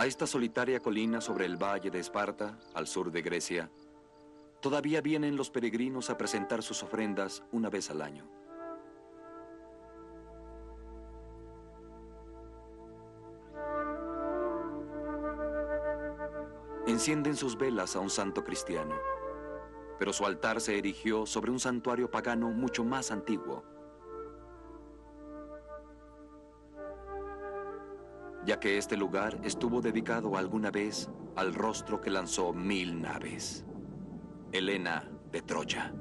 A esta solitaria colina sobre el valle de Esparta, al sur de Grecia, todavía vienen los peregrinos a presentar sus ofrendas una vez al año. Encienden sus velas a un santo cristiano, pero su altar se erigió sobre un santuario pagano mucho más antiguo, ya que este lugar estuvo dedicado alguna vez al rostro que lanzó 1000 naves, Helena de Troya.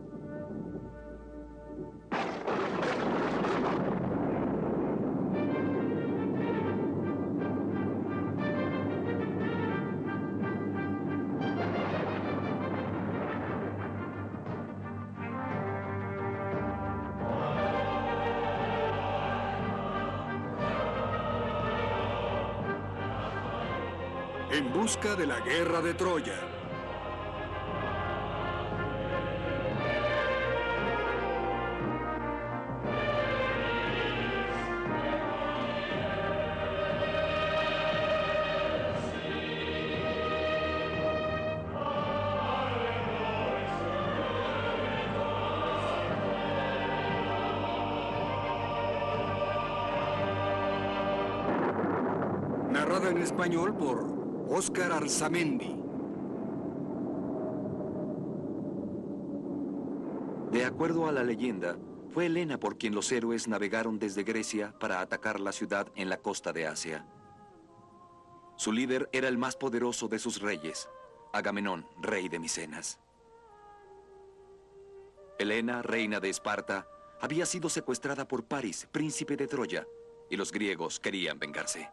En busca de la guerra de Troya. Narrada en español por Óscar Arzamendi. De acuerdo a la leyenda, fue Helena por quien los héroes navegaron desde Grecia para atacar la ciudad en la costa de Asia. Su líder era el más poderoso de sus reyes, Agamenón, rey de Micenas. Helena, reina de Esparta, había sido secuestrada por Paris, príncipe de Troya, y los griegos querían vengarse.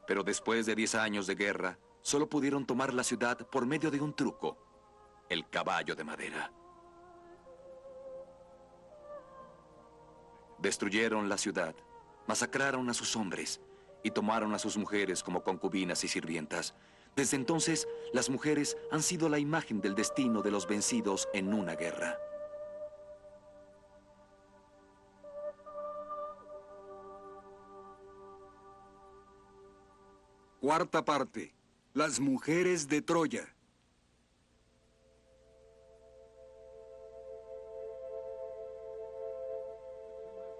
Pero después de 10 años de guerra, solo pudieron tomar la ciudad por medio de un truco: el caballo de madera. Destruyeron la ciudad, masacraron a sus hombres y tomaron a sus mujeres como concubinas y sirvientas. Desde entonces, las mujeres han sido la imagen del destino de los vencidos en una guerra. Cuarta parte. Las mujeres de Troya.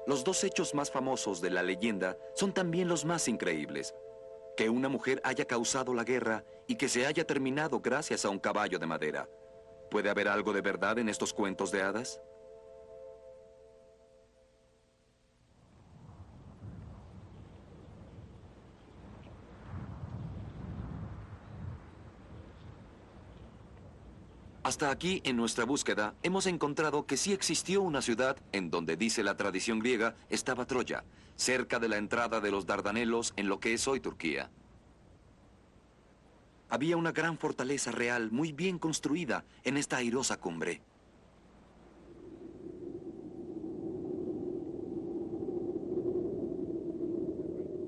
Los dos hechos más famosos de la leyenda son también los más increíbles: que una mujer haya causado la guerra y que se haya terminado gracias a un caballo de madera. ¿Puede haber algo de verdad en estos cuentos de hadas? Hasta aquí, en nuestra búsqueda, hemos encontrado que sí existió una ciudad en donde, dice la tradición griega, estaba Troya, cerca de la entrada de los Dardanelos en lo que es hoy Turquía. Había una gran fortaleza real muy bien construida en esta airosa cumbre.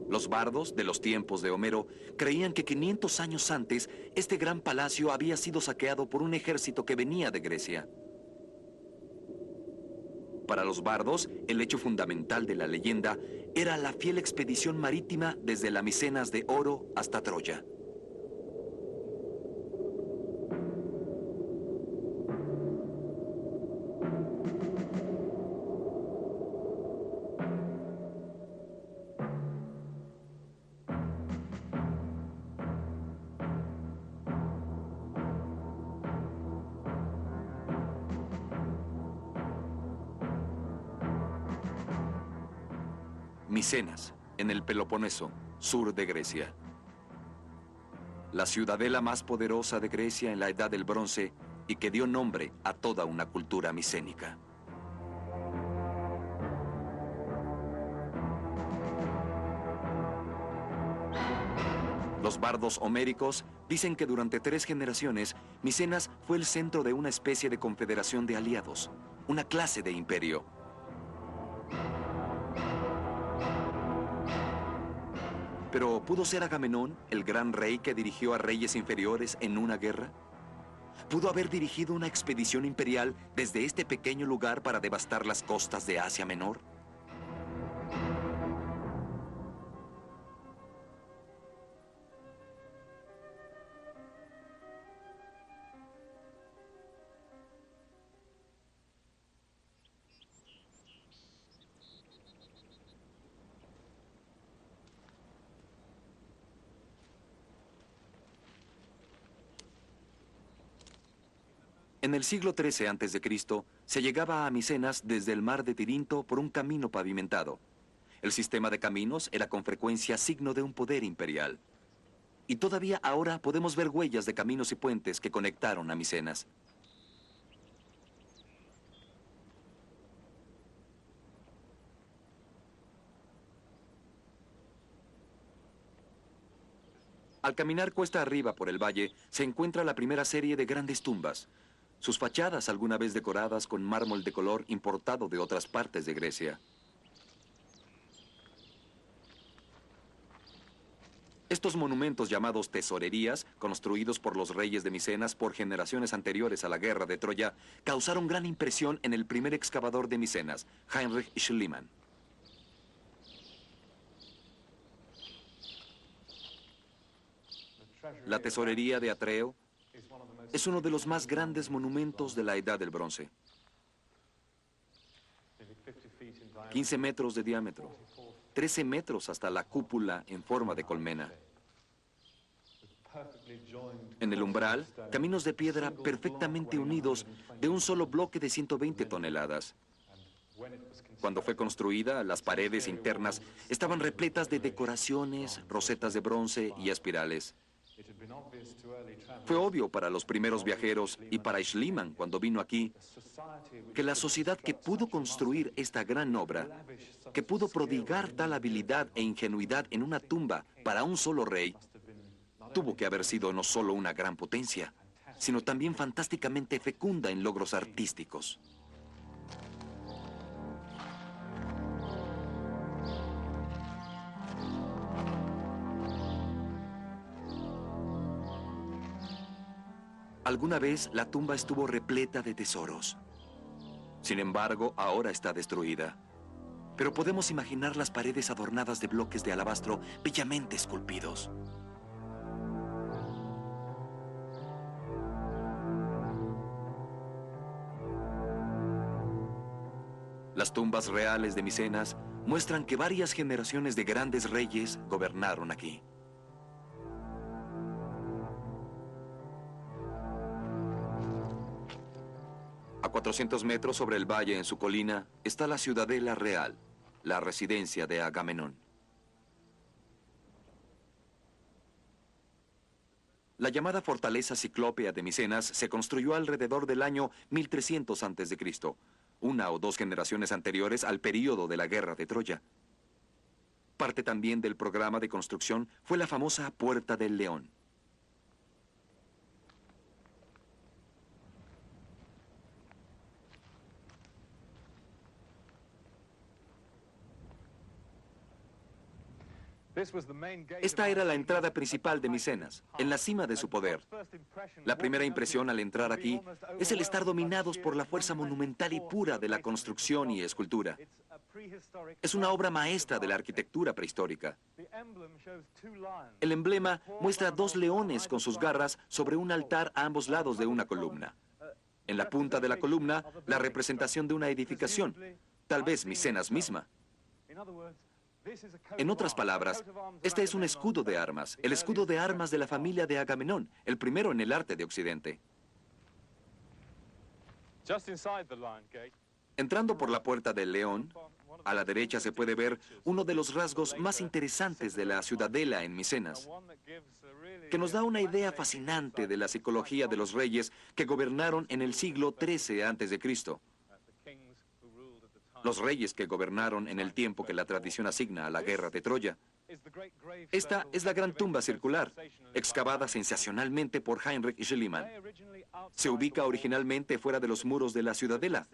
Los bardos de los tiempos de Homero creían que 500 años antes este gran palacio había sido saqueado por un ejército que venía de Grecia. Para los bardos, el hecho fundamental de la leyenda era la fiel expedición marítima desde la Micenas de Oro hasta Troya. Micenas, en el Peloponeso, sur de Grecia. La ciudadela más poderosa de Grecia en la Edad del Bronce y que dio nombre a toda una cultura micénica. Los bardos homéricos dicen que durante 3 generaciones, Micenas fue el centro de una especie de confederación de aliados, una clase de imperio. Pero ¿pudo ser Agamenón el gran rey que dirigió a reyes inferiores en una guerra? ¿Pudo haber dirigido una expedición imperial desde este pequeño lugar para devastar las costas de Asia Menor? En el siglo XIII a.C. se llegaba a Micenas desde el mar de Tirinto por un camino pavimentado. El sistema de caminos era con frecuencia signo de un poder imperial. Y todavía ahora podemos ver huellas de caminos y puentes que conectaron a Micenas. Al caminar cuesta arriba por el valle, se encuentra la primera serie de grandes tumbas. Sus fachadas alguna vez decoradas con mármol de color importado de otras partes de Grecia. Estos monumentos llamados tesorerías, construidos por los reyes de Micenas por generaciones anteriores a la guerra de Troya, causaron gran impresión en el primer excavador de Micenas, Heinrich Schliemann. La tesorería de Atreo es uno de los más grandes monumentos de la Edad del Bronce. 15 metros de diámetro, 13 metros hasta la cúpula en forma de colmena. En el umbral, caminos de piedra perfectamente unidos de un solo bloque de 120 toneladas. Cuando fue construida, las paredes internas estaban repletas de decoraciones, rosetas de bronce y espirales. Fue obvio para los primeros viajeros y para Schliemann cuando vino aquí que la sociedad que pudo construir esta gran obra, que pudo prodigar tal habilidad e ingenuidad en una tumba para un solo rey, tuvo que haber sido no solo una gran potencia, sino también fantásticamente fecunda en logros artísticos. Alguna vez la tumba estuvo repleta de tesoros. Sin embargo, ahora está destruida. Pero podemos imaginar las paredes adornadas de bloques de alabastro bellamente esculpidos. Las tumbas reales de Micenas muestran que varias generaciones de grandes reyes gobernaron aquí. A 400 metros sobre el valle en su colina está la Ciudadela Real, la residencia de Agamenón. La llamada Fortaleza Ciclópea de Micenas se construyó alrededor del año 1300 a.C., una o dos generaciones anteriores al período de la Guerra de Troya. Parte también del programa de construcción fue la famosa Puerta del León. Esta era la entrada principal de Micenas, en la cima de su poder. La primera impresión al entrar aquí es el estar dominados por la fuerza monumental y pura de la construcción y escultura. Es una obra maestra de la arquitectura prehistórica. El emblema muestra dos leones con sus garras sobre un altar a ambos lados de una columna. En la punta de la columna, la representación de una edificación, tal vez Micenas misma. En otras palabras, este es un escudo de armas, el escudo de armas de la familia de Agamenón, el primero en el arte de Occidente. Entrando por la Puerta del León, a la derecha se puede ver uno de los rasgos más interesantes de la ciudadela en Micenas, que nos da una idea fascinante de la psicología de los reyes que gobernaron en el siglo XIII a.C. Los reyes que gobernaron en el tiempo que la tradición asigna a la guerra de Troya. Esta es la gran tumba circular, excavada sensacionalmente por Heinrich Schliemann. Se ubica originalmente fuera de los muros de la ciudadela,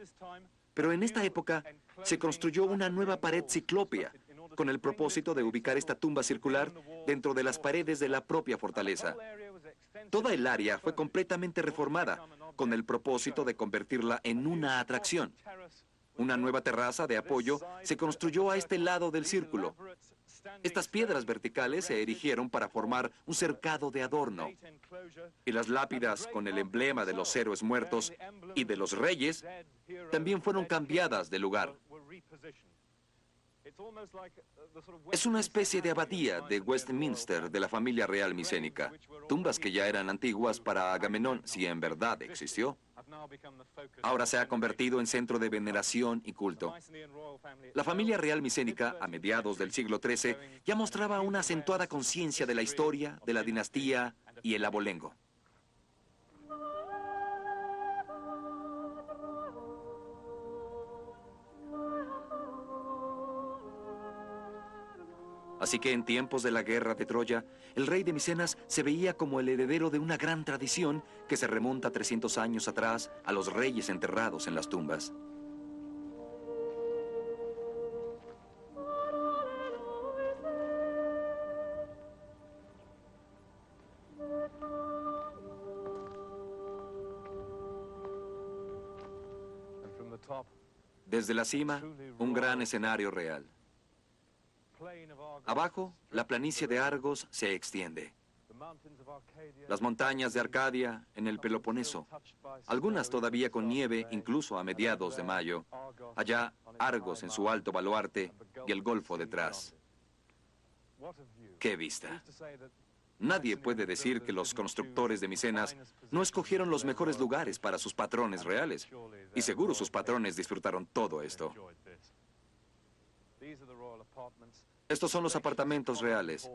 pero en esta época se construyó una nueva pared ciclópea, con el propósito de ubicar esta tumba circular dentro de las paredes de la propia fortaleza. Toda el área fue completamente reformada, con el propósito de convertirla en una atracción. Una nueva terraza de apoyo se construyó a este lado del círculo. Estas piedras verticales se erigieron para formar un cercado de adorno. Y las lápidas con el emblema de los héroes muertos y de los reyes también fueron cambiadas de lugar. Es una especie de abadía de Westminster de la familia real micénica. Tumbas que ya eran antiguas para Agamenón, si en verdad existió. Ahora se ha convertido en centro de veneración y culto. La familia real micénica, a mediados del siglo XIII, ya mostraba una acentuada conciencia de la historia, de la dinastía y el abolengo. Así que en tiempos de la guerra de Troya, el rey de Micenas se veía como el heredero de una gran tradición que se remonta 300 años atrás a los reyes enterrados en las tumbas. Desde la cima, un gran escenario real. Abajo, la planicie de Argos se extiende. Las montañas de Arcadia en el Peloponeso, algunas todavía con nieve incluso a mediados de mayo. Allá, Argos en su alto baluarte y el Golfo detrás. ¡Qué vista! Nadie puede decir que los constructores de Micenas no escogieron los mejores lugares para sus patrones reales. Y seguro sus patrones disfrutaron todo esto. Estos son los apartamentos reales.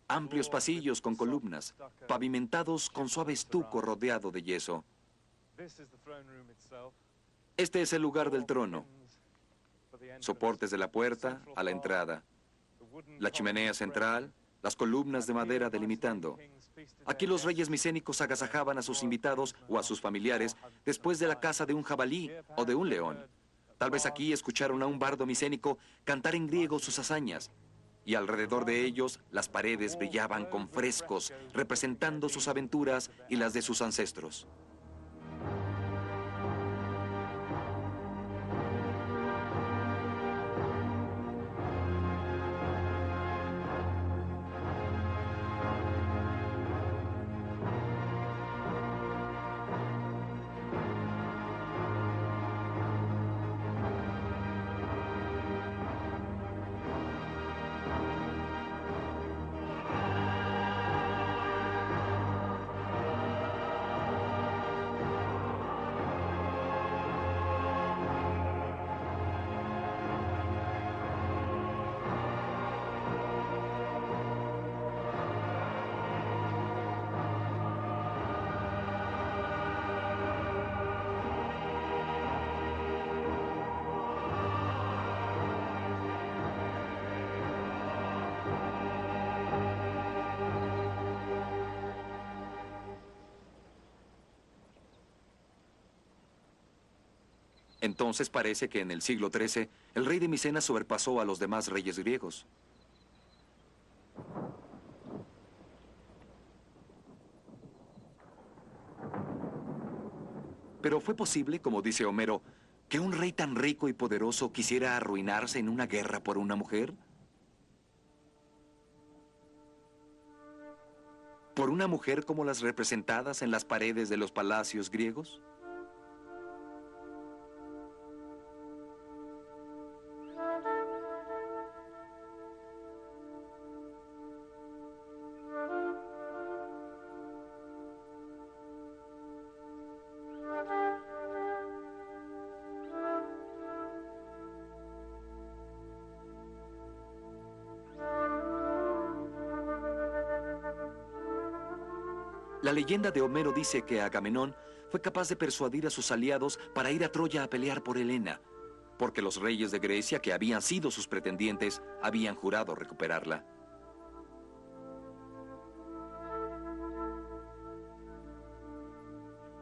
Amplios pasillos con columnas, pavimentados con suave estuco rodeado de yeso. Este es el lugar del trono. Soportes de la puerta a la entrada. La chimenea central, las columnas de madera delimitando. Aquí los reyes micénicos agasajaban a sus invitados o a sus familiares después de la caza de un jabalí o de un león. Tal vez aquí escucharon a un bardo micénico cantar en griego sus hazañas. Y alrededor de ellos, las paredes brillaban con frescos, representando sus aventuras y las de sus ancestros. Entonces parece que en el siglo XIII, el rey de Micenas sobrepasó a los demás reyes griegos. Pero fue posible, como dice Homero, que un rey tan rico y poderoso quisiera arruinarse en una guerra por una mujer. ¿Por una mujer como las representadas en las paredes de los palacios griegos? La leyenda de Homero dice que Agamenón fue capaz de persuadir a sus aliados para ir a Troya a pelear por Helena, porque los reyes de Grecia, que habían sido sus pretendientes, habían jurado recuperarla.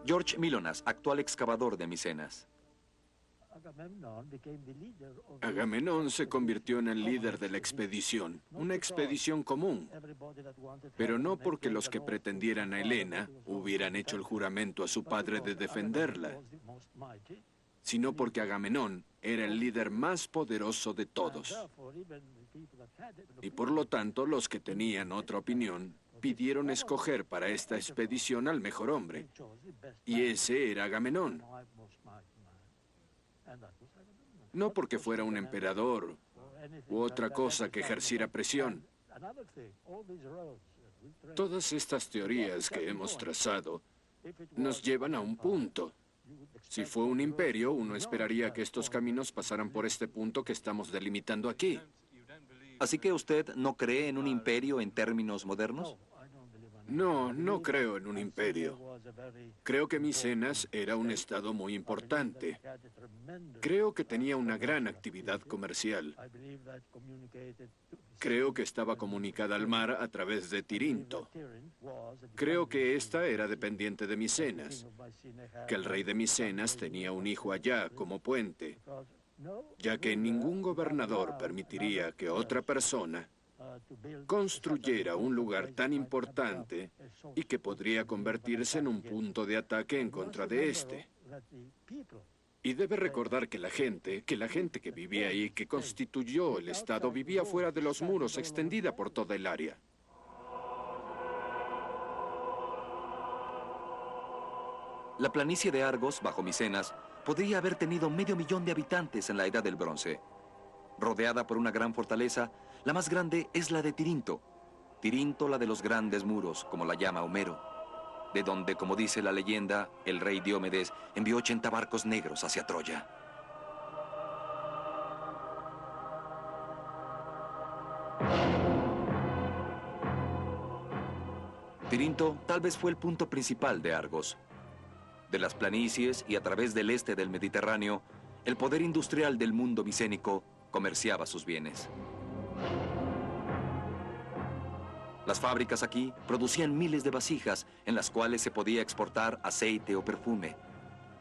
George Milonas, actual excavador de Micenas. Agamenón se convirtió en el líder de la expedición, una expedición común, pero no porque los que pretendieran a Helena hubieran hecho el juramento a su padre de defenderla, sino porque Agamenón era el líder más poderoso de todos. Y por lo tanto, los que tenían otra opinión pidieron escoger para esta expedición al mejor hombre, y ese era Agamenón. No porque fuera un emperador u otra cosa que ejerciera presión. Todas estas teorías que hemos trazado nos llevan a un punto. Si fue un imperio, uno esperaría que estos caminos pasaran por este punto que estamos delimitando aquí. Así que usted no cree en un imperio en términos modernos. No, no creo en un imperio. Creo que Micenas era un estado muy importante. Creo que tenía una gran actividad comercial. Creo que estaba comunicada al mar a través de Tirinto. Creo que esta era dependiente de Micenas, que el rey de Micenas tenía un hijo allá como puente, ya que ningún gobernador permitiría que otra persona construyera un lugar tan importante y que podría convertirse en un punto de ataque en contra de este. Y debe recordar que la gente que vivía ahí, que constituyó el Estado, vivía fuera de los muros, extendida por toda el área. La planicie de Argos, bajo Micenas, podría haber tenido 500.000 de habitantes en la Edad del Bronce. Rodeada por una gran fortaleza, la más grande es la de Tirinto. Tirinto, la de los grandes muros, como la llama Homero, de donde, como dice la leyenda, el rey Diomedes envió 80 barcos negros hacia Troya. Tirinto tal vez fue el punto principal de Argos. De las planicies y a través del este del Mediterráneo, el poder industrial del mundo micénico comerciaba sus bienes. Las fábricas aquí producían miles de vasijas en las cuales se podía exportar aceite o perfume.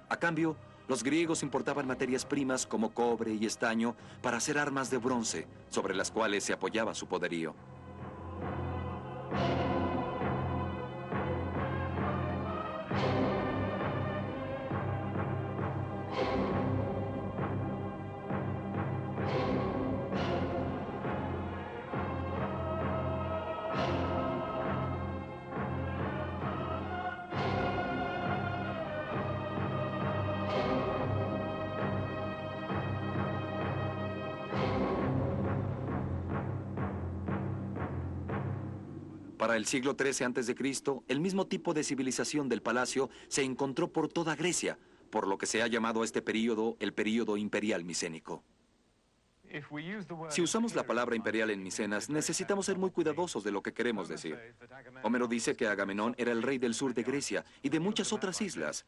A cambio, los griegos importaban materias primas como cobre y estaño para hacer armas de bronce, sobre las cuales se apoyaba su poderío. Para el siglo XIII a.C., el mismo tipo de civilización del palacio se encontró por toda Grecia, por lo que se ha llamado a este período el período imperial micénico. Si usamos la palabra imperial en Micenas, necesitamos ser muy cuidadosos de lo que queremos decir. Homero dice que Agamenón era el rey del sur de Grecia y de muchas otras islas.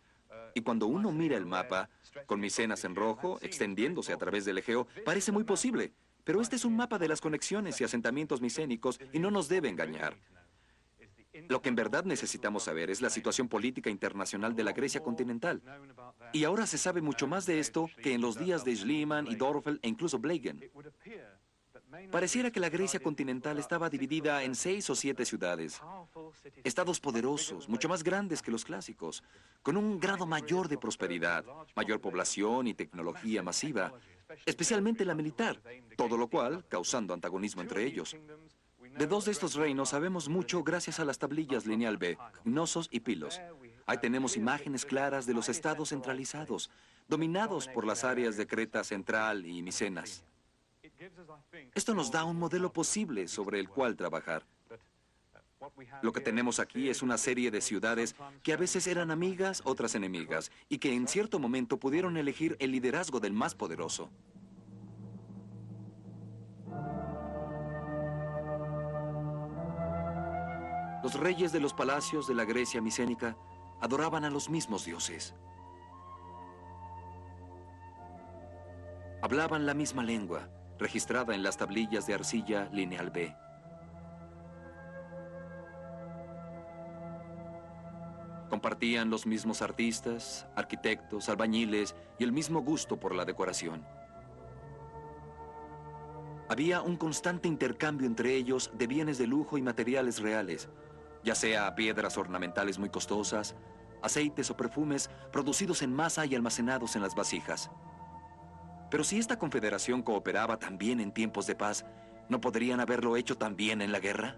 Y cuando uno mira el mapa, con Micenas en rojo, extendiéndose a través del Egeo, parece muy posible. Pero este es un mapa de las conexiones y asentamientos micénicos y no nos debe engañar. Lo que en verdad necesitamos saber es la situación política internacional de la Grecia continental. Y ahora se sabe mucho más de esto que en los días de Schliemann y Dorfel e incluso Blegen. Pareciera que la Grecia continental estaba dividida en 6 o 7 ciudades. Estados poderosos, mucho más grandes que los clásicos, con un grado mayor de prosperidad, mayor población y tecnología masiva, especialmente la militar, todo lo cual causando antagonismo entre ellos. De 2 de estos reinos sabemos mucho gracias a las tablillas lineal B, Knossos y Pilos. Ahí tenemos imágenes claras de los estados centralizados, dominados por las áreas de Creta Central y Micenas. Esto nos da un modelo posible sobre el cual trabajar. Lo que tenemos aquí es una serie de ciudades que a veces eran amigas, otras enemigas, y que en cierto momento pudieron elegir el liderazgo del más poderoso. Los reyes de los palacios de la Grecia micénica adoraban a los mismos dioses. Hablaban la misma lengua, registrada en las tablillas de arcilla lineal B. Compartían los mismos artistas, arquitectos, albañiles y el mismo gusto por la decoración. Había un constante intercambio entre ellos de bienes de lujo y materiales reales, ya sea piedras ornamentales muy costosas, aceites o perfumes producidos en masa y almacenados en las vasijas. Pero si esta confederación cooperaba también en tiempos de paz, ¿no podrían haberlo hecho también en la guerra?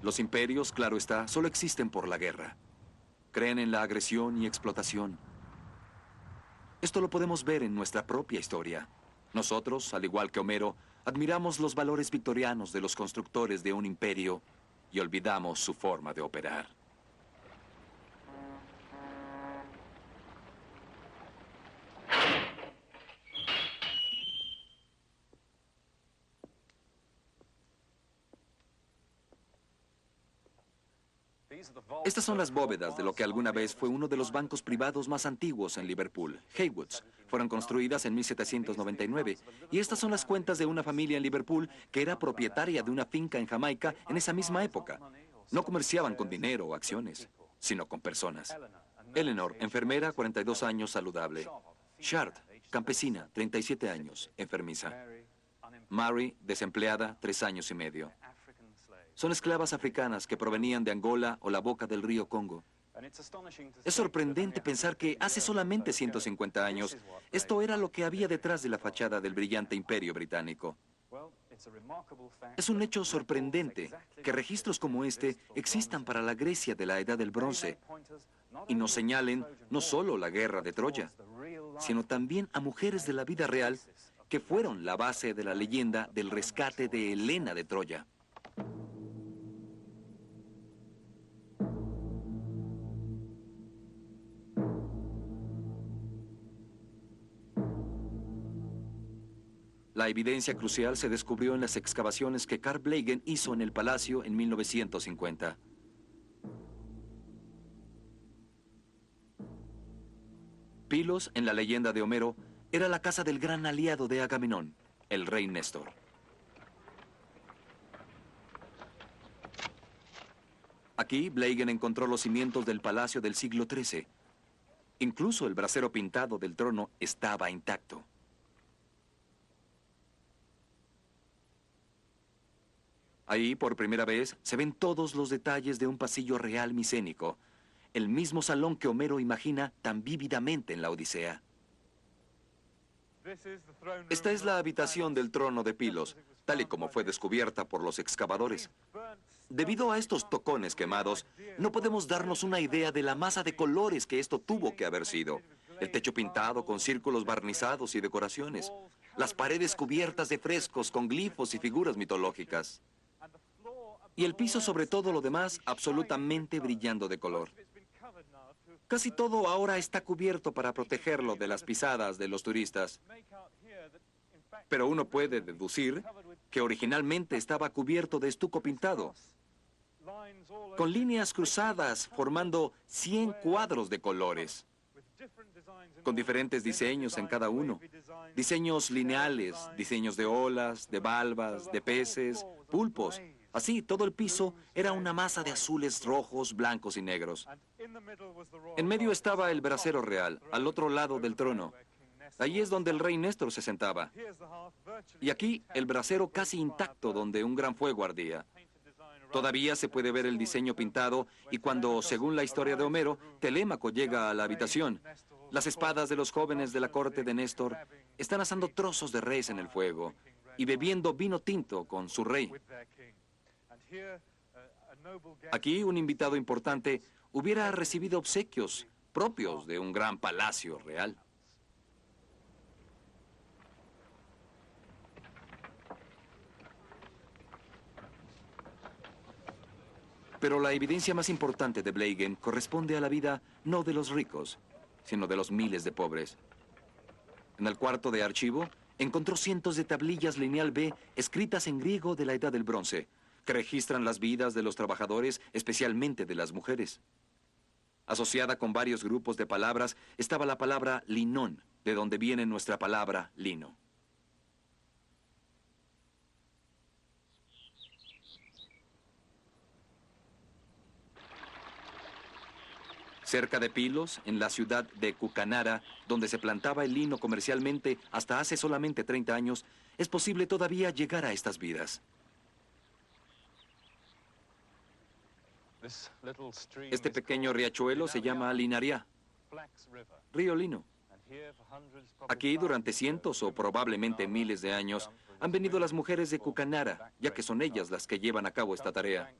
Los imperios, claro está, solo existen por la guerra. Creen en la agresión y explotación. Esto lo podemos ver en nuestra propia historia. Nosotros, al igual que Homero, Admiramos los valores victorianos de los constructores de un imperio y olvidamos su forma de operar. Estas son las bóvedas de lo que alguna vez fue uno de los bancos privados más antiguos en Liverpool, Haywood's. Fueron construidas en 1799 y estas son las cuentas de una familia en Liverpool que era propietaria de una finca en Jamaica en esa misma época. No comerciaban con dinero o acciones, sino con personas. Eleanor, enfermera, 42 años, saludable. Shard, campesina, 37 años, enfermiza. Mary, desempleada, 3 años y medio. Son esclavas africanas que provenían de Angola o la boca del río Congo. Es sorprendente pensar que hace solamente 150 años, esto era lo que había detrás de la fachada del brillante imperio británico. Es un hecho sorprendente que registros como este existan para la Grecia de la Edad del Bronce y nos señalen no solo la guerra de Troya, sino también a mujeres de la vida real que fueron la base de la leyenda del rescate de Helena de Troya. La evidencia crucial se descubrió en las excavaciones que Carl Blegen hizo en el palacio en 1950. Pilos, en la leyenda de Homero, era la casa del gran aliado de Agamenón, el rey Néstor. Aquí, Blegen encontró los cimientos del palacio del siglo XIII. Incluso el brasero pintado del trono estaba intacto. Ahí, por primera vez, se ven todos los detalles de un pasillo real micénico, el mismo salón que Homero imagina tan vívidamente en la Odisea. Esta es la habitación del trono de Pilos, tal y como fue descubierta por los excavadores. Debido a estos tocones quemados, no podemos darnos una idea de la masa de colores que esto tuvo que haber sido. El techo pintado con círculos barnizados y decoraciones. Las paredes cubiertas de frescos con glifos y figuras mitológicas. Y el piso, sobre todo lo demás, absolutamente brillando de color. Casi todo ahora está cubierto para protegerlo de las pisadas de los turistas. Pero uno puede deducir que originalmente estaba cubierto de estuco pintado, con líneas cruzadas formando 100 cuadros de colores, con diferentes diseños en cada uno. Diseños lineales, diseños de olas, de valvas, de peces, pulpos. Así, todo el piso era una masa de azules, rojos, blancos y negros. En medio estaba el brasero real, al otro lado del trono. Allí es donde el rey Néstor se sentaba. Y aquí, el brasero casi intacto donde un gran fuego ardía. Todavía se puede ver el diseño pintado y cuando, según la historia de Homero, Telémaco llega a la habitación, las espadas de los jóvenes de la corte de Néstor están asando trozos de res en el fuego y bebiendo vino tinto con su rey. Aquí, un invitado importante hubiera recibido obsequios propios de un gran palacio real. Pero la evidencia más importante de Blegen corresponde a la vida no de los ricos, sino de los miles de pobres. En el cuarto de archivo encontró cientos de tablillas lineal B escritas en griego de la Edad del Bronce, que registran las vidas de los trabajadores, especialmente de las mujeres. Asociada con varios grupos de palabras estaba la palabra linón, de donde viene nuestra palabra lino. Cerca de Pilos, en la ciudad de Cucanara, donde se plantaba el lino comercialmente hasta hace solamente 30 años, es posible todavía llegar a estas vidas. Este pequeño riachuelo se llama Linaria, río Lino. Aquí, durante cientos o probablemente miles de años, han venido las mujeres de Cucanara, ya que son ellas las que llevan a cabo esta tarea.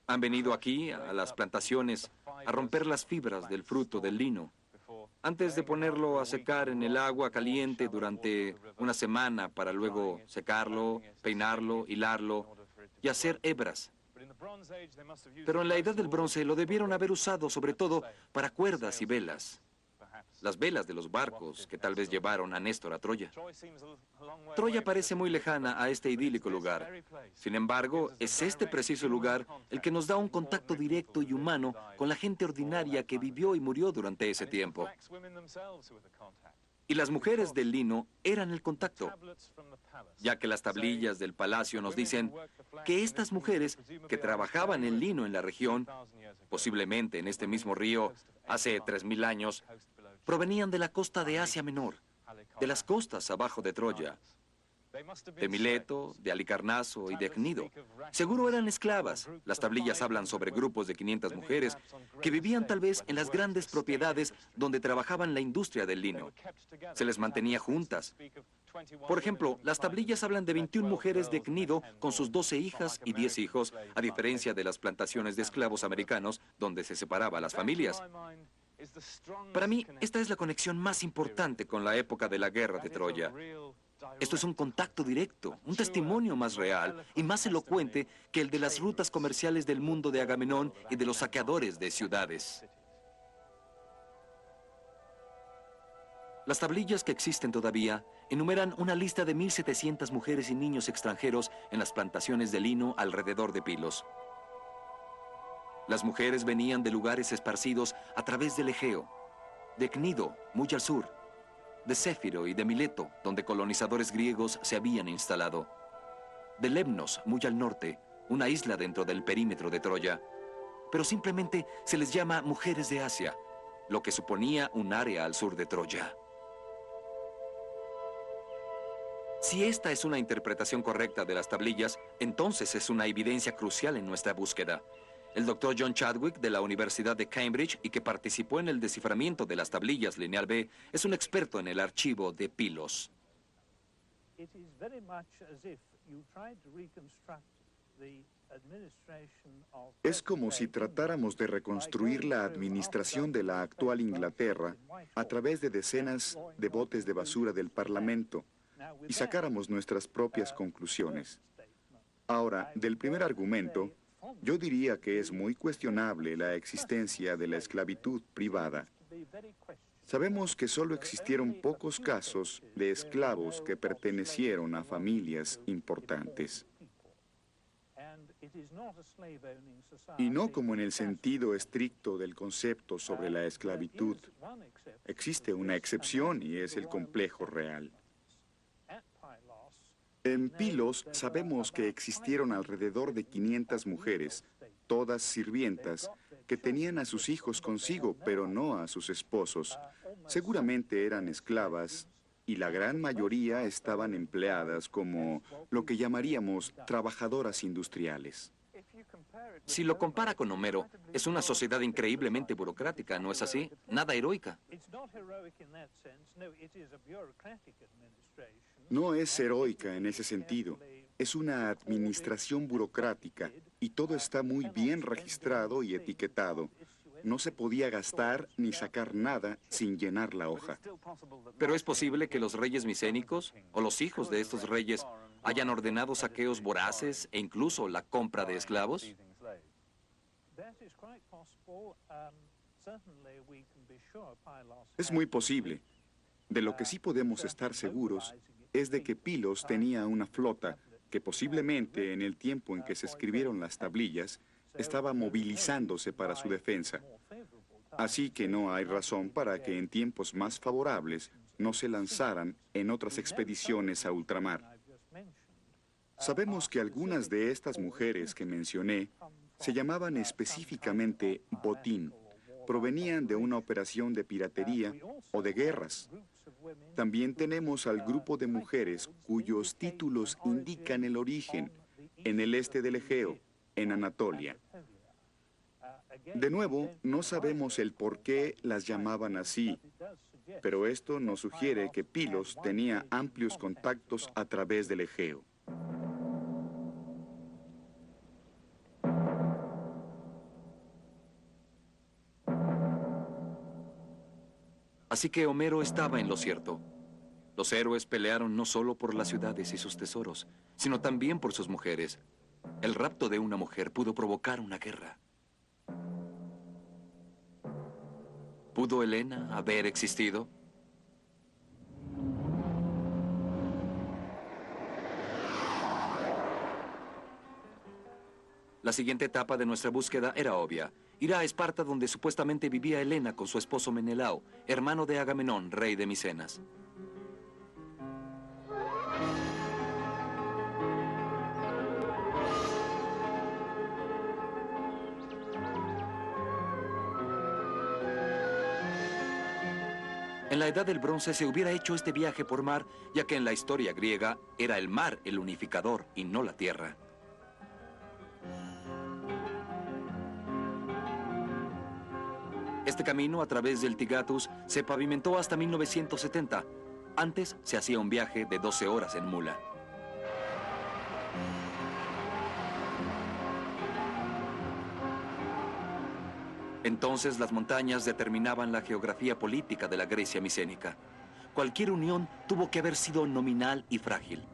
Han venido aquí, a las plantaciones, a romper las fibras del fruto del lino, antes de ponerlo a secar en el agua caliente durante una semana para luego secarlo, peinarlo, hilarlo y hacer hebras. Pero en la Edad del Bronce lo debieron haber usado sobre todo para cuerdas y velas. Las velas de los barcos que tal vez llevaron a Néstor a Troya. Troya parece muy lejana a este idílico lugar. Sin embargo, es este preciso lugar el que nos da un contacto directo y humano con la gente ordinaria que vivió y murió durante ese tiempo. Y las mujeres del lino eran el contacto, ya que las tablillas del palacio nos dicen que estas mujeres que trabajaban el lino en la región, posiblemente en este mismo río hace 3000 años, provenían de la costa de Asia Menor, de las costas abajo de Troya, de Mileto, de Halicarnaso y de Cnido. Seguro eran esclavas. Las tablillas hablan sobre grupos de 500 mujeres que vivían tal vez en las grandes propiedades donde trabajaban la industria del lino. Se les mantenía juntas. Por ejemplo, las tablillas hablan de 21 mujeres de Cnido con sus 12 hijas y 10 hijos, a diferencia de las plantaciones de esclavos americanos donde se separaba a las familias. Para mí, esta es la conexión más importante con la época de la guerra de Troya. Esto es un contacto directo, un testimonio más real y más elocuente que el de las rutas comerciales del mundo de Agamenón y de los saqueadores de ciudades. Las tablillas que existen todavía enumeran una lista de 1700 mujeres y niños extranjeros en las plantaciones de lino alrededor de Pilos. Las mujeres venían de lugares esparcidos a través del Egeo, de Cnido, muy al sur, de Céfiro y de Mileto, donde colonizadores griegos se habían instalado, de Lemnos, muy al norte, una isla dentro del perímetro de Troya. Pero simplemente se les llama mujeres de Asia, lo que suponía un área al sur de Troya. Si esta es una interpretación correcta de las tablillas, entonces es una evidencia crucial en nuestra búsqueda. El doctor John Chadwick de la Universidad de Cambridge y que participó en el desciframiento de las tablillas lineal B es un experto en el archivo de Pilos. Es como si tratáramos de reconstruir la administración de la actual Inglaterra a través de decenas de botes de basura del Parlamento y sacáramos nuestras propias conclusiones. Ahora, del primer argumento, yo diría que es muy cuestionable la existencia de la esclavitud privada. Sabemos que solo existieron pocos casos de esclavos que pertenecieron a familias importantes. Y no como en el sentido estricto del concepto sobre la esclavitud. Existe una excepción y es el complejo real. En Pilos sabemos que existieron alrededor de 500 mujeres, todas sirvientas, que tenían a sus hijos consigo, pero no a sus esposos. Seguramente eran esclavas y la gran mayoría estaban empleadas como lo que llamaríamos trabajadoras industriales. Si lo compara con Homero, es una sociedad increíblemente burocrática, ¿no es así? Nada heroica. No es heroica en ese sentido. Es una administración burocrática y todo está muy bien registrado y etiquetado. No se podía gastar ni sacar nada sin llenar la hoja. Pero es posible que los reyes micénicos o los hijos de estos reyes hayan ordenado saqueos voraces e incluso la compra de esclavos. Es muy posible. De lo que sí podemos estar seguros es de que Pilos tenía una flota que posiblemente en el tiempo en que se escribieron las tablillas estaba movilizándose para su defensa. Así que no hay razón para que en tiempos más favorables no se lanzaran en otras expediciones a ultramar. Sabemos que algunas de estas mujeres que mencioné se llamaban específicamente botín. Provenían de una operación de piratería o de guerras. También tenemos al grupo de mujeres cuyos títulos indican el origen en el este del Egeo, en Anatolia. De nuevo, no sabemos el por qué las llamaban así, pero esto nos sugiere que Pilos tenía amplios contactos a través del Egeo. Así que Homero estaba en lo cierto. Los héroes pelearon no solo por las ciudades y sus tesoros, sino también por sus mujeres. El rapto de una mujer pudo provocar una guerra. ¿Pudo Helena haber existido? La siguiente etapa de nuestra búsqueda era obvia. Ir a Esparta, donde supuestamente vivía Helena con su esposo Menelao, hermano de Agamenón, rey de Micenas. En la Edad del Bronce se hubiera hecho este viaje por mar, ya que en la historia griega era el mar el unificador y no la tierra. Este camino a través del Tigatus se pavimentó hasta 1970. Antes se hacía un viaje de 12 horas en mula. Entonces las montañas determinaban la geografía política de la Grecia micénica. Cualquier unión tuvo que haber sido nominal y frágil.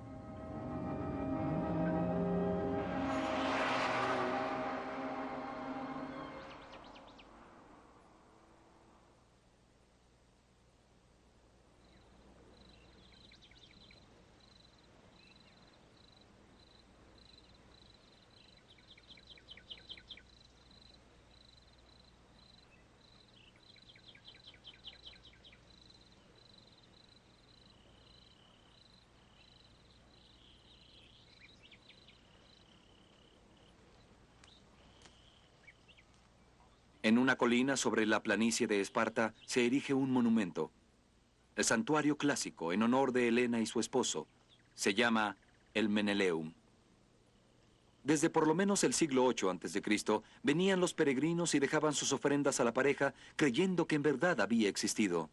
En una colina sobre la planicie de Esparta se erige un monumento. El santuario clásico en honor de Helena y su esposo. Se llama el Meneleum. Desde por lo menos el siglo VIII a.C. venían los peregrinos y dejaban sus ofrendas a la pareja creyendo que en verdad había existido.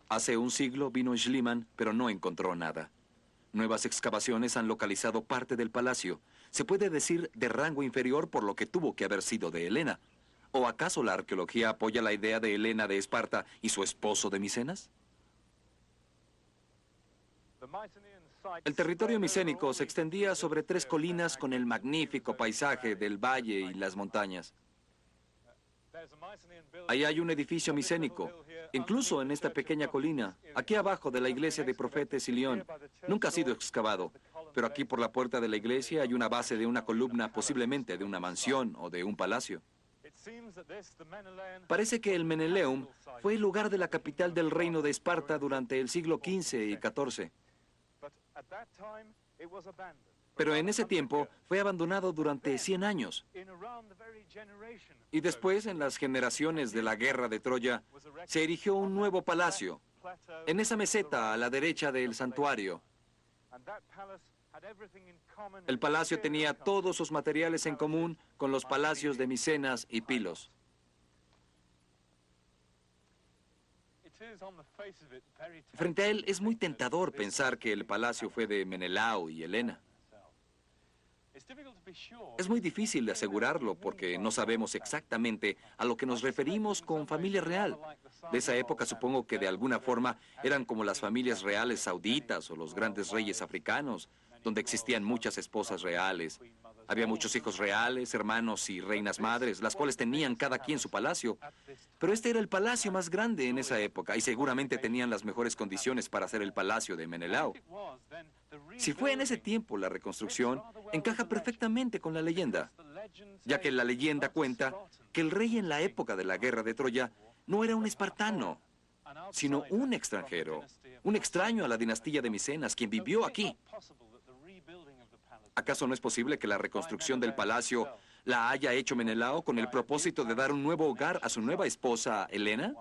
Hace un siglo vino Schliemann, pero no encontró nada. Nuevas excavaciones han localizado parte del palacio. Se puede decir de rango inferior por lo que tuvo que haber sido de Helena. ¿O acaso la arqueología apoya la idea de Helena de Esparta y su esposo de Micenas? El territorio micénico se extendía sobre 3 colinas con el magnífico paisaje del valle y las montañas. Ahí hay un edificio micénico, incluso en esta pequeña colina, aquí abajo de la iglesia de Profetes Ilión. Nunca ha sido excavado, pero aquí por la puerta de la iglesia hay una base de una columna, posiblemente de una mansión o de un palacio. Parece que el Meneleum fue el lugar de la capital del reino de Esparta durante el siglo XV y XIV. Pero en ese tiempo fue abandonado durante 100 años. Y después, en las generaciones de la guerra de Troya, se erigió un nuevo palacio, en esa meseta a la derecha del santuario. El palacio tenía todos sus materiales en común con los palacios de Micenas y Pilos. Frente a él es muy tentador pensar que el palacio fue de Menelao y Helena. Es muy difícil de asegurarlo porque no sabemos exactamente a lo que nos referimos con familia real. De esa época supongo que de alguna forma eran como las familias reales sauditas o los grandes reyes africanos, donde existían muchas esposas reales. Había muchos hijos reales, hermanos y reinas madres, las cuales tenían cada quien su palacio. Pero este era el palacio más grande en esa época y seguramente tenían las mejores condiciones para hacer el palacio de Menelao. Si fue en ese tiempo, la reconstrucción encaja perfectamente con la leyenda, ya que la leyenda cuenta que el rey en la época de la guerra de Troya no era un espartano, sino un extranjero, un extraño a la dinastía de Micenas, quien vivió aquí. ¿Acaso no es posible que la reconstrucción del palacio la haya hecho Menelao con el propósito de dar un nuevo hogar a su nueva esposa, Helena?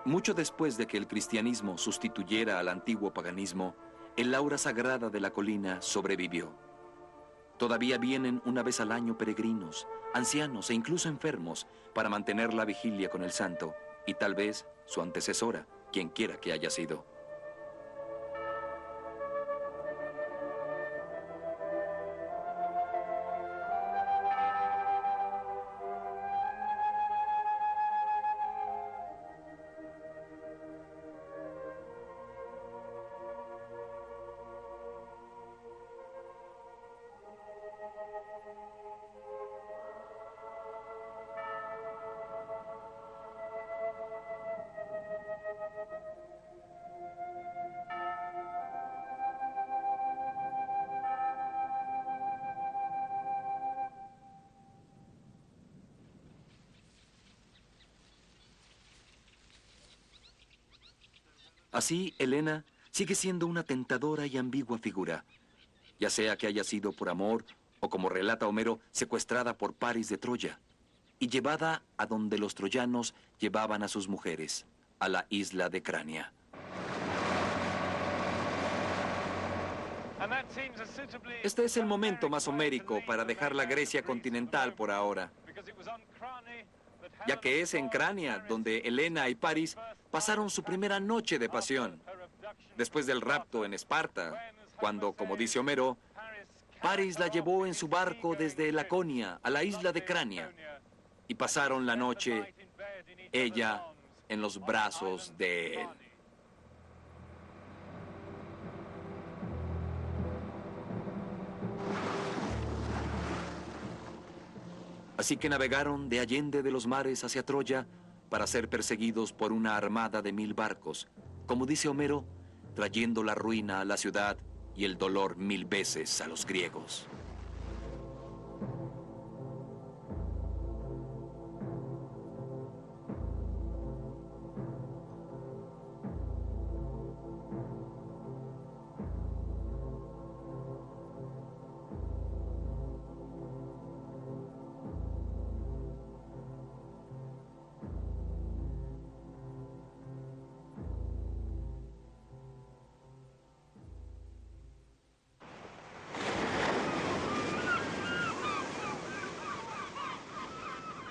Mucho después de que el cristianismo sustituyera al antiguo paganismo, el aura sagrada de la colina sobrevivió. Todavía vienen una vez al año peregrinos, ancianos e incluso enfermos para mantener la vigilia con el santo y tal vez su antecesora, quien quiera que haya sido. Así, Helena sigue siendo una tentadora y ambigua figura, ya sea que haya sido por amor o, como relata Homero, secuestrada por Paris de Troya y llevada a donde los troyanos llevaban a sus mujeres, a la isla de Crania. Este es el momento más homérico para dejar la Grecia continental por ahora, ya que es en Crania donde Helena y Paris pasaron su primera noche de pasión, después del rapto en Esparta, cuando, como dice Homero, Paris la llevó en su barco desde Laconia a la isla de Crania y pasaron la noche, ella en los brazos de él. Así que navegaron de allende de los mares hacia Troya para ser perseguidos por una armada de 1000 barcos, como dice Homero, trayendo la ruina a la ciudad y el dolor 1000 veces a los griegos.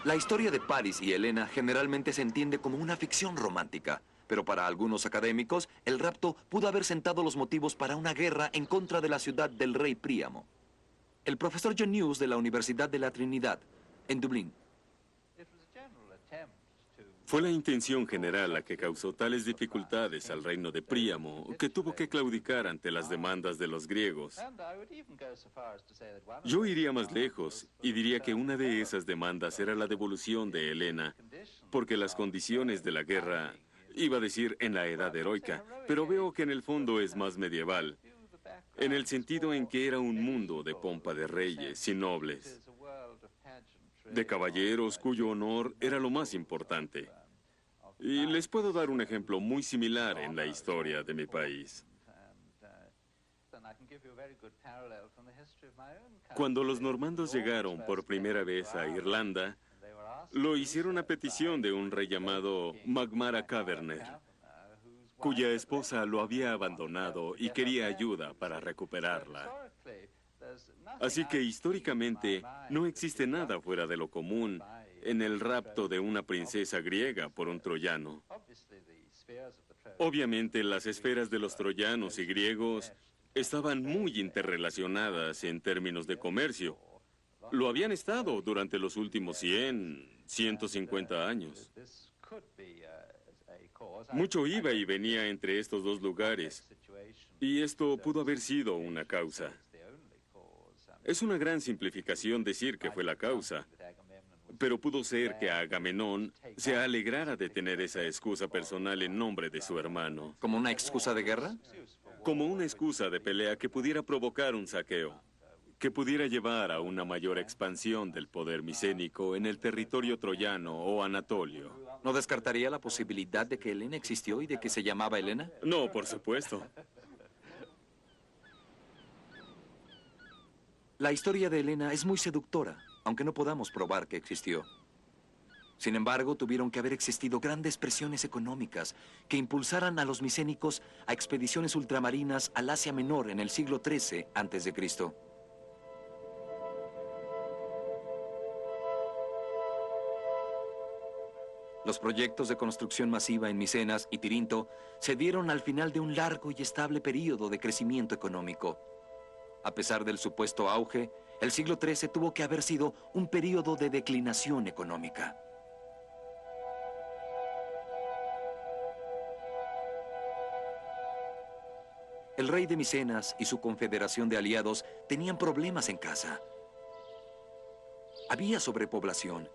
La historia de Paris y Helena generalmente se entiende como una ficción romántica, pero para algunos académicos, el rapto pudo haber sentado los motivos para una guerra en contra de la ciudad del rey Príamo. El profesor John News de la Universidad de la Trinidad, en Dublín. Fue la intención general la que causó tales dificultades al reino de Príamo, que tuvo que claudicar ante las demandas de los griegos. Yo iría más lejos y diría que una de esas demandas era la devolución de Helena, porque las condiciones de la guerra, iba a decir en la edad heroica, pero veo que en el fondo es más medieval, en el sentido en que era un mundo de pompa de reyes y nobles, de caballeros cuyo honor era lo más importante. Y les puedo dar un ejemplo muy similar en la historia de mi país. Cuando los normandos llegaron por primera vez a Irlanda, lo hicieron a petición de un rey llamado Magmara Caverner, cuya esposa lo había abandonado y quería ayuda para recuperarla. Así que históricamente no existe nada fuera de lo común en el rapto de una princesa griega por un troyano. Obviamente las esferas de los troyanos y griegos estaban muy interrelacionadas en términos de comercio. Lo habían estado durante los últimos 150 años. Mucho iba y venía entre estos dos lugares, y esto pudo haber sido una causa. Es una gran simplificación decir que fue la causa, pero pudo ser que Agamenón se alegrara de tener esa excusa personal en nombre de su hermano. ¿Como una excusa de guerra? Como una excusa de pelea que pudiera provocar un saqueo, que pudiera llevar a una mayor expansión del poder micénico en el territorio troyano o anatolio. ¿No descartaría la posibilidad de que Helena existió y de que se llamaba Helena? No, por supuesto. La historia de Helena es muy seductora, aunque no podamos probar que existió. Sin embargo, tuvieron que haber existido grandes presiones económicas que impulsaran a los micénicos a expediciones ultramarinas al Asia Menor en el siglo XIII a.C. Los proyectos de construcción masiva en Micenas y Tirinto se dieron al final de un largo y estable período de crecimiento económico. A pesar del supuesto auge, el siglo XIII tuvo que haber sido un período de declinación económica. El rey de Micenas y su confederación de aliados tenían problemas en casa. Había sobrepoblación.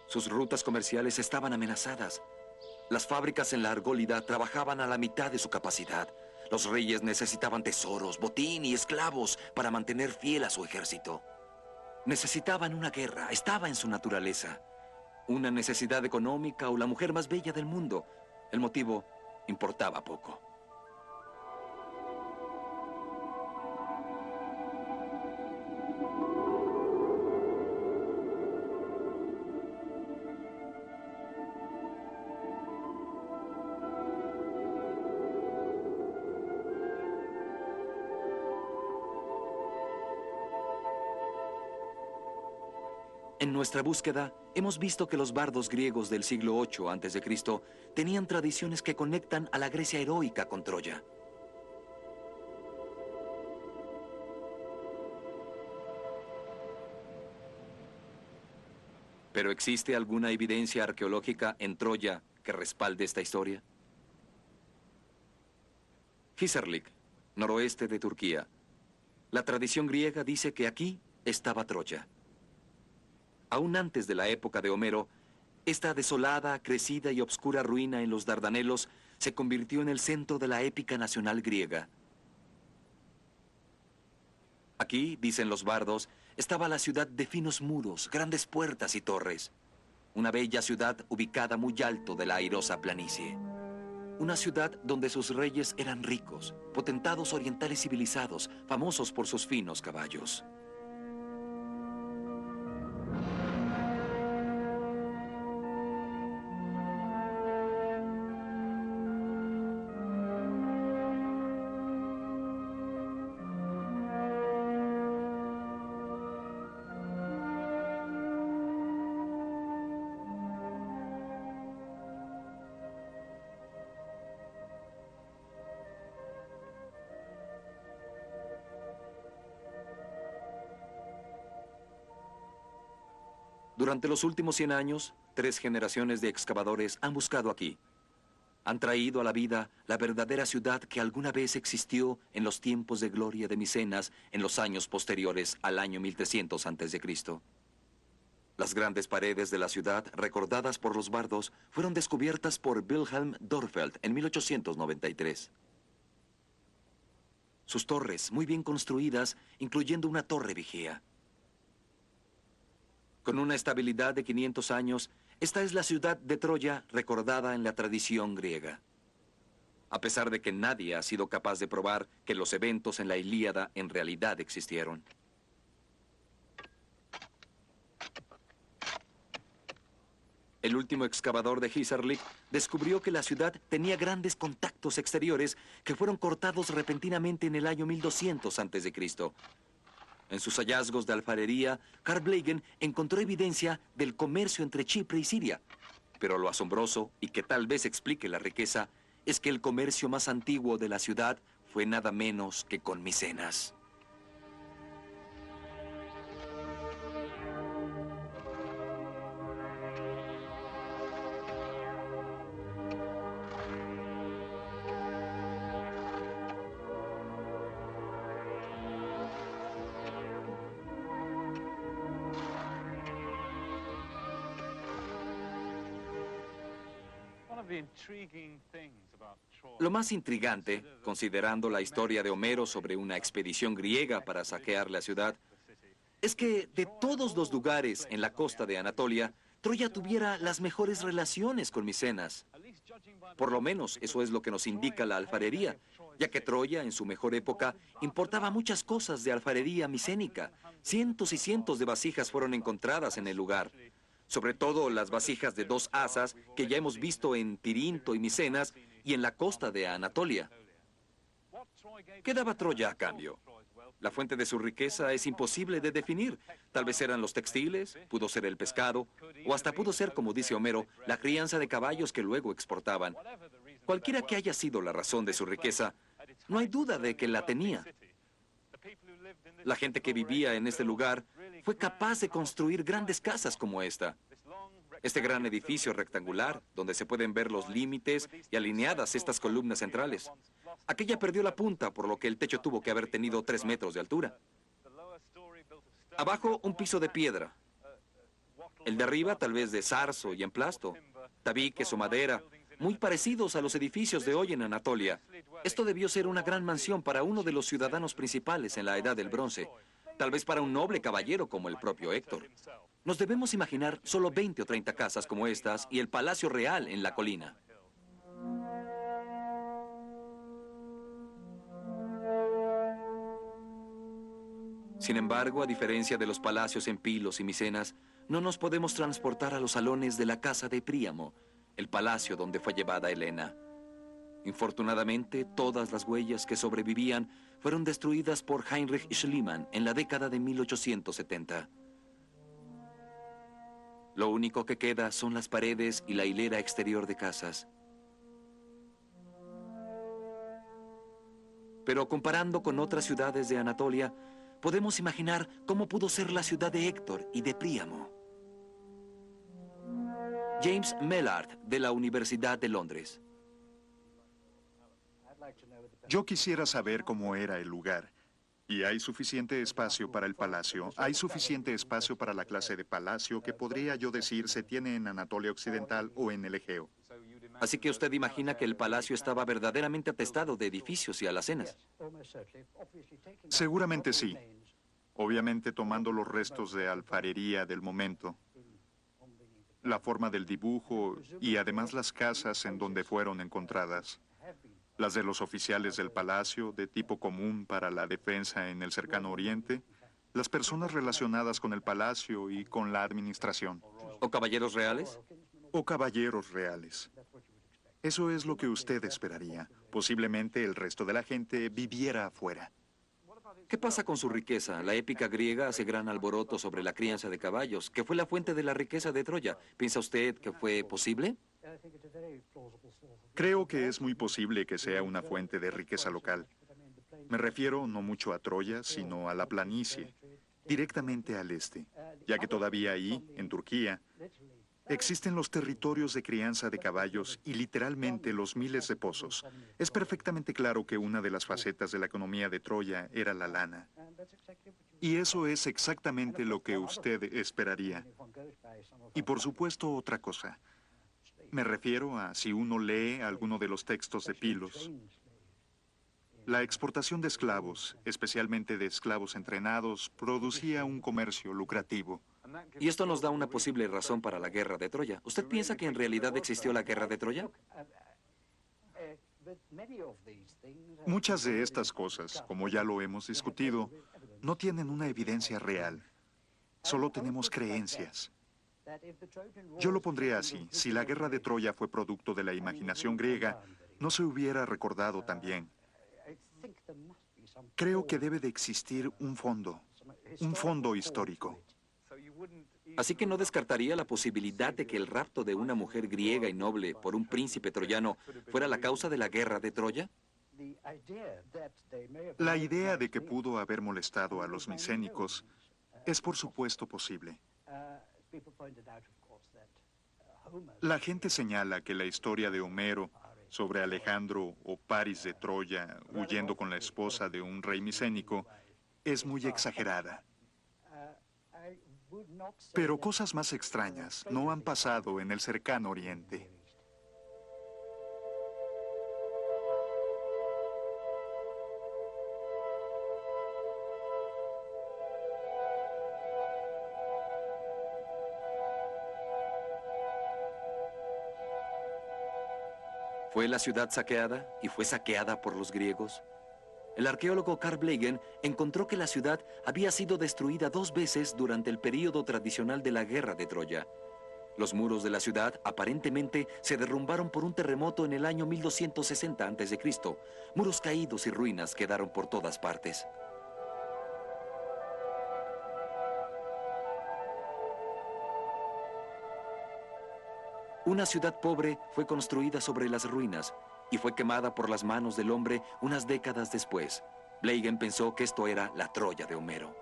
Sus rutas comerciales estaban amenazadas. Las fábricas en la Argólida trabajaban a la mitad de su capacidad. Los reyes necesitaban tesoros, botín y esclavos para mantener fiel a su ejército. Necesitaban una guerra, estaba en su naturaleza. Una necesidad económica o la mujer más bella del mundo. El motivo importaba poco. En nuestra búsqueda, hemos visto que los bardos griegos del siglo VIII a.C. tenían tradiciones que conectan a la Grecia heroica con Troya. ¿Pero existe alguna evidencia arqueológica en Troya que respalde esta historia? Hisarlik, noroeste de Turquía. La tradición griega dice que aquí estaba Troya. Aún antes de la época de Homero, esta desolada, crecida y obscura ruina en los Dardanelos se convirtió en el centro de la épica nacional griega. Aquí, dicen los bardos, estaba la ciudad de finos muros, grandes puertas y torres. Una bella ciudad ubicada muy alto de la airosa planicie. Una ciudad donde sus reyes eran ricos, potentados orientales civilizados, famosos por sus finos caballos. Durante los últimos 100 años, 3 generaciones de excavadores han buscado aquí. Han traído a la vida la verdadera ciudad que alguna vez existió en los tiempos de gloria de Micenas en los años posteriores al año 1300 a.C. Las grandes paredes de la ciudad, recordadas por los bardos, fueron descubiertas por Wilhelm Dörpfeld en 1893. Sus torres, muy bien construidas, incluyendo una torre vigía. Con una estabilidad de 500 años, esta es la ciudad de Troya recordada en la tradición griega. A pesar de que nadie ha sido capaz de probar que los eventos en la Ilíada en realidad existieron. El último excavador de Hisarlik descubrió que la ciudad tenía grandes contactos exteriores que fueron cortados repentinamente en el año 1200 a.C. En sus hallazgos de alfarería, Carl Blegen encontró evidencia del comercio entre Chipre y Siria. Pero lo asombroso, y que tal vez explique la riqueza, es que el comercio más antiguo de la ciudad fue nada menos que con Micenas. Lo más intrigante, considerando la historia de Homero sobre una expedición griega para saquear la ciudad, es que de todos los lugares en la costa de Anatolia, Troya tuviera las mejores relaciones con Micenas. Por lo menos eso es lo que nos indica la alfarería, ya que Troya, en su mejor época, importaba muchas cosas de alfarería micénica. Cientos y cientos de vasijas fueron encontradas en el lugar. sobre todo las vasijas de 2 asas que ya hemos visto en Tirinto y Micenas y en la costa de Anatolia. ¿Qué daba Troya a cambio? La fuente de su riqueza es imposible de definir. Tal vez eran los textiles, pudo ser el pescado, o hasta pudo ser, como dice Homero, la crianza de caballos que luego exportaban. Cualquiera que haya sido la razón de su riqueza, no hay duda de que la tenía. La gente que vivía en este lugar fue capaz de construir grandes casas como esta. Este gran edificio rectangular, donde se pueden ver los límites y alineadas estas columnas centrales. Aquella perdió la punta, por lo que el techo tuvo que haber tenido 3 metros de altura. Abajo, un piso de piedra. El de arriba, tal vez de zarzo y emplasto, tabiques o madera, muy parecidos a los edificios de hoy en Anatolia. Esto debió ser una gran mansión para uno de los ciudadanos principales en la Edad del Bronce, tal vez para un noble caballero como el propio Héctor. Nos debemos imaginar solo 20 o 30 casas como estas y el palacio real en la colina. Sin embargo, a diferencia de los palacios en Pilos y Micenas, no nos podemos transportar a los salones de la casa de Príamo, el palacio donde fue llevada Helena. Infortunadamente, todas las huellas que sobrevivían fueron destruidas por Heinrich Schliemann en la década de 1870. Lo único que queda son las paredes y la hilera exterior de casas. Pero comparando con otras ciudades de Anatolia, podemos imaginar cómo pudo ser la ciudad de Héctor y de Príamo. James Mellard, de la Universidad de Londres. Yo quisiera saber cómo era el lugar. Y hay suficiente espacio para el palacio. Hay suficiente espacio para la clase de palacio que podría yo decir se tiene en Anatolia Occidental o en el Egeo. Así que usted imagina que el palacio estaba verdaderamente atestado de edificios y alacenas. Seguramente sí. Obviamente tomando los restos de alfarería del momento, la forma del dibujo y además las casas en donde fueron encontradas. Las de los oficiales del palacio, de tipo común para la defensa en el cercano oriente, las personas relacionadas con el palacio y con la administración. ¿O caballeros reales? O caballeros reales. Eso es lo que usted esperaría. Posiblemente el resto de la gente viviera afuera. ¿Qué pasa con su riqueza? La épica griega hace gran alboroto sobre la crianza de caballos, que fue la fuente de la riqueza de Troya. ¿Piensa usted que fue posible? Creo que es muy posible que sea una fuente de riqueza local. Me refiero no mucho a Troya, sino a la planicie, directamente al este, ya que todavía ahí, en Turquía, existen los territorios de crianza de caballos y literalmente los miles de pozos. Es perfectamente claro que una de las facetas de la economía de Troya era la lana. Y eso es exactamente lo que usted esperaría. Y por supuesto otra cosa. Me refiero a si uno lee alguno de los textos de Pilos. La exportación de esclavos, especialmente de esclavos entrenados, producía un comercio lucrativo. Y esto nos da una posible razón para la guerra de Troya. ¿Usted piensa que en realidad existió la guerra de Troya? Muchas de estas cosas, como ya lo hemos discutido, no tienen una evidencia real. Solo tenemos creencias. Yo lo pondría así. Si la guerra de Troya fue producto de la imaginación griega, no se hubiera recordado tan bien. Creo que debe de existir un fondo histórico. Así que no descartaría la posibilidad de que el rapto de una mujer griega y noble por un príncipe troyano fuera la causa de la guerra de Troya. La idea de que pudo haber molestado a los micénicos es por supuesto posible. La gente señala que la historia de Homero sobre Alejandro o Paris de Troya huyendo con la esposa de un rey micénico es muy exagerada. Pero cosas más extrañas no han pasado en el cercano oriente. ¿Fue la ciudad saqueada y fue saqueada por los griegos? El arqueólogo Carl Blegen encontró que la ciudad había sido destruida 2 veces durante el período tradicional de la guerra de Troya. Los muros de la ciudad aparentemente se derrumbaron por un terremoto en el año 1260 a.C. Muros caídos y ruinas quedaron por todas partes. Una ciudad pobre fue construida sobre las ruinas y fue quemada por las manos del hombre unas décadas después. Blegen pensó que esto era la Troya de Homero.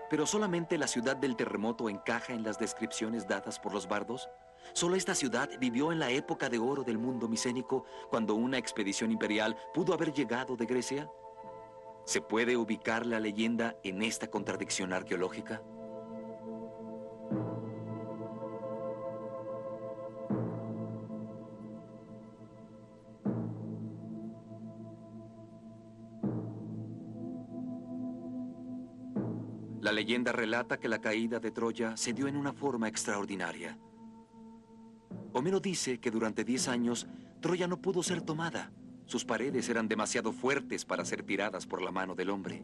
¿Pero solamente la ciudad del terremoto encaja en las descripciones dadas por los bardos? ¿Solo esta ciudad vivió en la época de oro del mundo micénico, cuando una expedición imperial pudo haber llegado de Grecia? ¿Se puede ubicar la leyenda en esta contradicción arqueológica? La leyenda relata que la caída de Troya se dio en una forma extraordinaria. Homero dice que durante 10 años Troya no pudo ser tomada. Sus paredes eran demasiado fuertes para ser tiradas por la mano del hombre.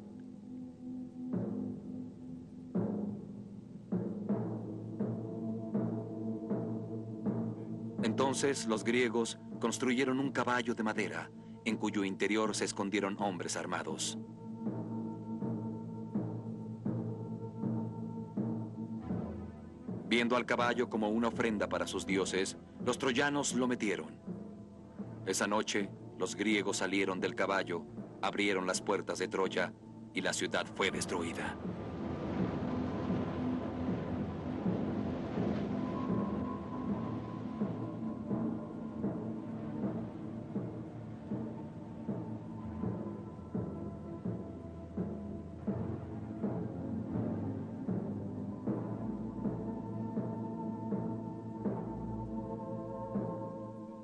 Entonces los griegos construyeron un caballo de madera, en cuyo interior se escondieron hombres armados. Viendo al caballo como una ofrenda para sus dioses, los troyanos lo metieron. Esa noche, los griegos salieron del caballo, abrieron las puertas de Troya y la ciudad fue destruida.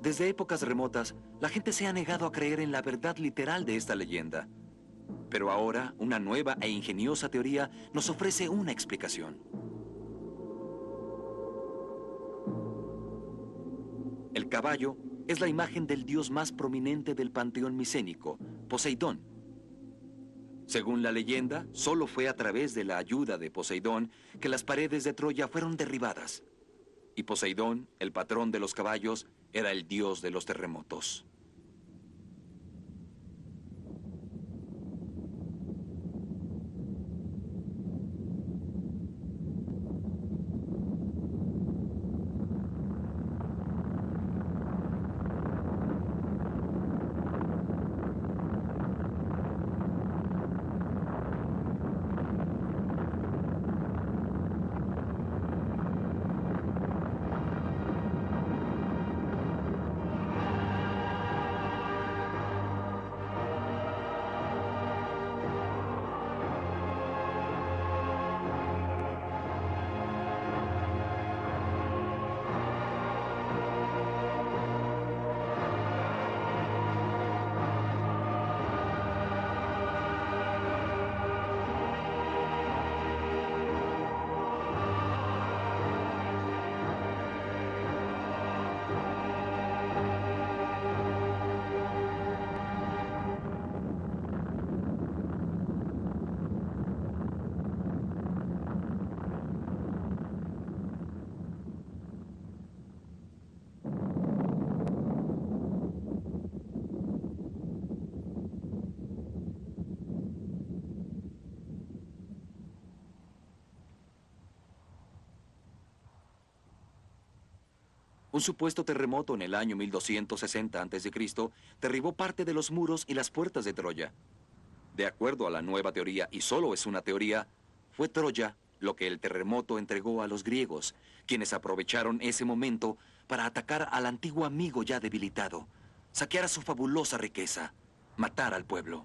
Desde épocas remotas, la gente se ha negado a creer en la verdad literal de esta leyenda. Pero ahora, una nueva e ingeniosa teoría nos ofrece una explicación. El caballo es la imagen del dios más prominente del panteón micénico, Poseidón. Según la leyenda, solo fue a través de la ayuda de Poseidón que las paredes de Troya fueron derribadas. Y Poseidón, el patrón de los caballos, era el dios de los terremotos. Un supuesto terremoto en el año 1260 a.C. derribó parte de los muros y las puertas de Troya. De acuerdo a la nueva teoría, y solo es una teoría, fue Troya lo que el terremoto entregó a los griegos, quienes aprovecharon ese momento para atacar al antiguo amigo ya debilitado, saquear a su fabulosa riqueza, matar al pueblo.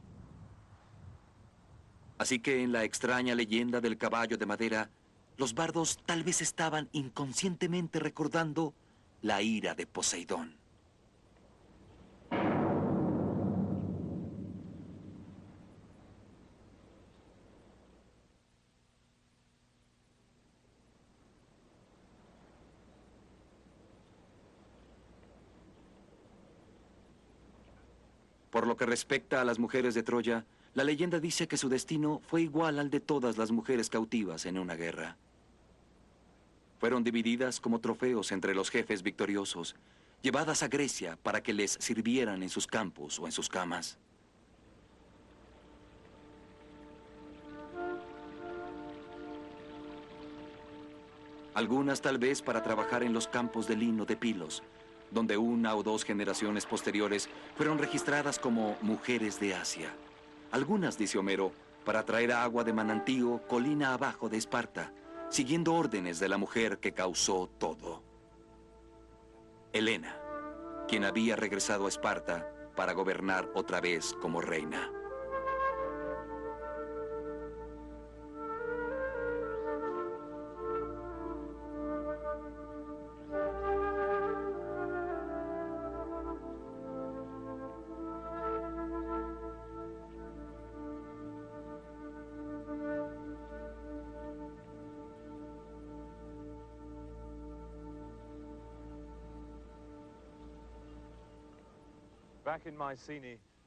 Así que en la extraña leyenda del caballo de madera, los bardos tal vez estaban inconscientemente recordando la ira de Poseidón. Por lo que respecta a las mujeres de Troya, la leyenda dice que su destino fue igual al de todas las mujeres cautivas en una guerra. Fueron divididas como trofeos entre los jefes victoriosos, llevadas a Grecia para que les sirvieran en sus campos o en sus camas. Algunas tal vez para trabajar en los campos de lino de Pilos, donde una o dos generaciones posteriores fueron registradas como mujeres de Asia. Algunas, dice Homero, para traer agua de manantío colina abajo de Esparta, siguiendo órdenes de la mujer que causó todo. Helena, quien había regresado a Esparta para gobernar otra vez como reina.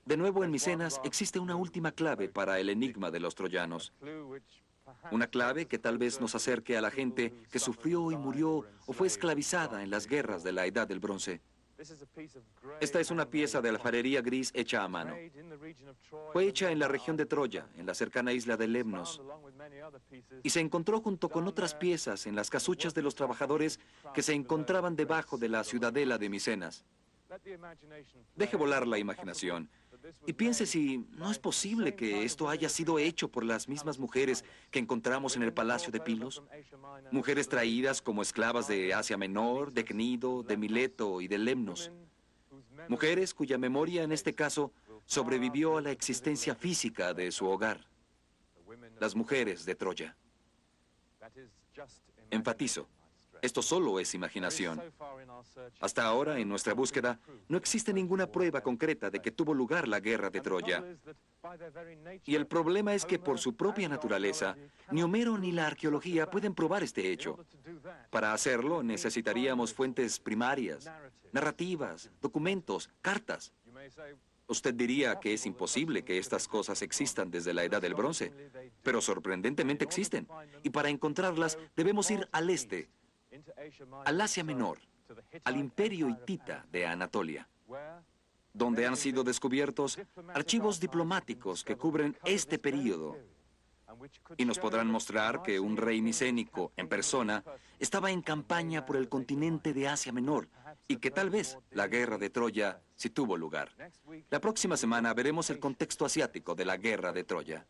De nuevo en Micenas existe una última clave para el enigma de los troyanos. Una clave que tal vez nos acerque a la gente que sufrió y murió o fue esclavizada en las guerras de la Edad del Bronce. Esta es una pieza de alfarería gris hecha a mano. Fue hecha en la región de Troya, en la cercana isla de Lemnos, y se encontró junto con otras piezas en las casuchas de los trabajadores que se encontraban debajo de la ciudadela de Micenas. Deje volar la imaginación y piense si no es posible que esto haya sido hecho por las mismas mujeres que encontramos en el palacio de Pilos. Mujeres traídas como esclavas de Asia Menor, de Cnido, de Mileto y de Lemnos. Mujeres cuya memoria en este caso sobrevivió a la existencia física de su hogar. Las mujeres de Troya. Enfatizo. Esto solo es imaginación. Hasta ahora, en nuestra búsqueda, no existe ninguna prueba concreta de que tuvo lugar la guerra de Troya. Y el problema es que por su propia naturaleza, ni Homero ni la arqueología pueden probar este hecho. Para hacerlo, necesitaríamos fuentes primarias, narrativas, documentos, cartas. Usted diría que es imposible que estas cosas existan desde la Edad del Bronce, pero sorprendentemente existen. Y para encontrarlas, debemos ir al este, al Asia Menor, al Imperio Hitita de Anatolia, donde han sido descubiertos archivos diplomáticos que cubren este período y nos podrán mostrar que un rey micénico en persona estaba en campaña por el continente de Asia Menor y que tal vez la guerra de Troya sí tuvo lugar. La próxima semana veremos el contexto asiático de la guerra de Troya.